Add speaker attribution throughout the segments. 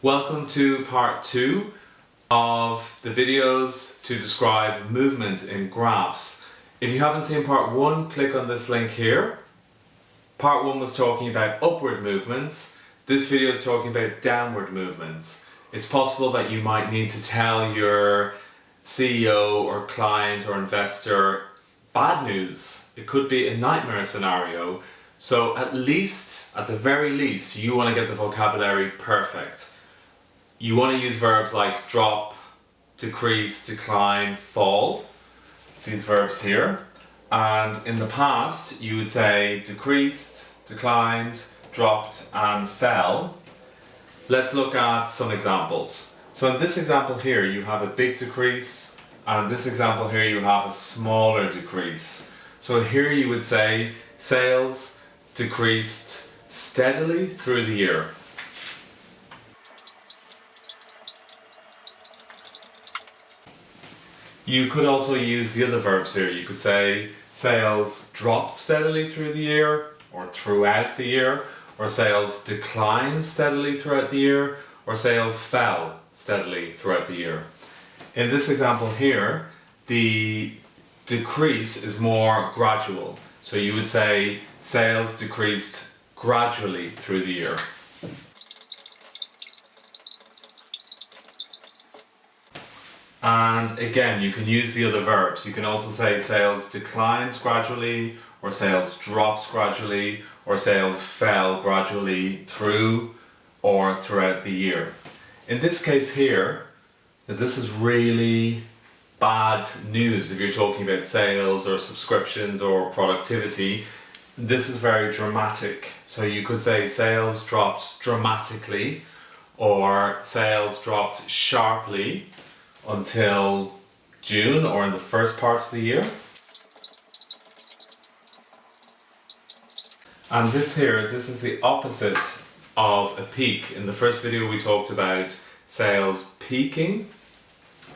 Speaker 1: Welcome to part 2 of the videos to describe movement in graphs. If you haven't seen part 1, click on this link here. Part 1 was talking about upward movements. This video is talking about downward movements. It's possible that you might need to tell your CEO or client or investor bad news. It could be a nightmare scenario. So at the very least, you want to get the vocabulary perfect. You want to use verbs like drop, decrease, decline, fall. These verbs here. And in the past, you would say decreased, declined, dropped, and fell. Let's look at some examples. So in this example here, you have a big decrease, and in this example here, you have a smaller decrease. So here you would say sales decreased steadily through the year. You could also use the other verbs here. You could say sales dropped steadily through the year, or throughout the year, or sales declined steadily throughout the year, or sales fell steadily throughout the year. In this example here, the decrease is more gradual. So you would say sales decreased gradually through the year. And again, you can use the other verbs. You can also say sales declined gradually, or sales dropped gradually, or sales fell gradually through or throughout the year. In this case here, this is really bad news if you're talking about sales or subscriptions or productivity. This is very dramatic. So you could say sales dropped dramatically, or sales dropped sharply until June or in the first part of the year. And this here, this is the opposite of a peak. In the first video we talked about sales peaking.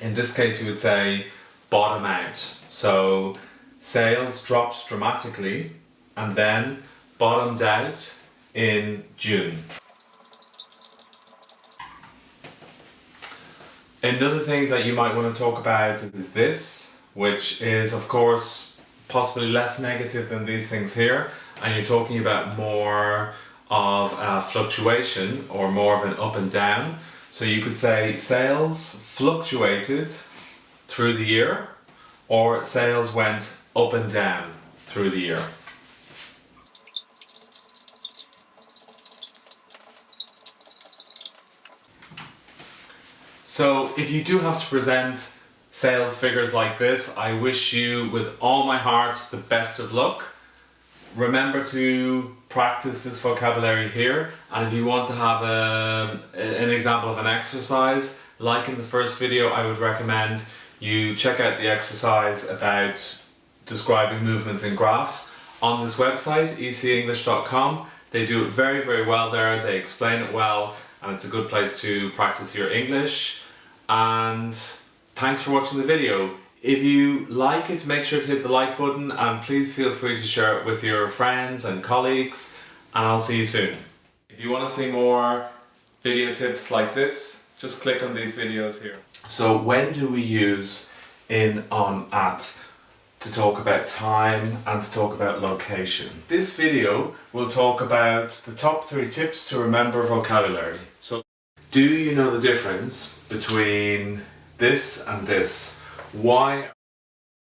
Speaker 1: In this case you would say bottom out. So sales dropped dramatically and then bottomed out in June. Another thing that you might want to talk about is this, which is of course possibly less negative than these things here, and you're talking about more of a fluctuation or more of an up and down. So you could say sales fluctuated through the year, or sales went up and down through the year. So if you do have to present sales figures like this, I wish you with all my heart the best of luck. Remember to practice this vocabulary here, and if you want to have an example of an exercise, like in the first video, I would recommend you check out the exercise about describing movements in graphs on this website, ecenglish.com. They do it very, very well there, they explain it well, and it's a good place to practice your English. And thanks for watching the video. If you like it, make sure to hit the like button, and please feel free to share it with your friends and colleagues, and I'll see you soon. If you want to see more video tips like this, just click on these videos here. So when do we use in, on, at to talk about time and to talk about location? This video will talk about the top 3 tips to remember vocabulary. So do you know the difference between this and this? Why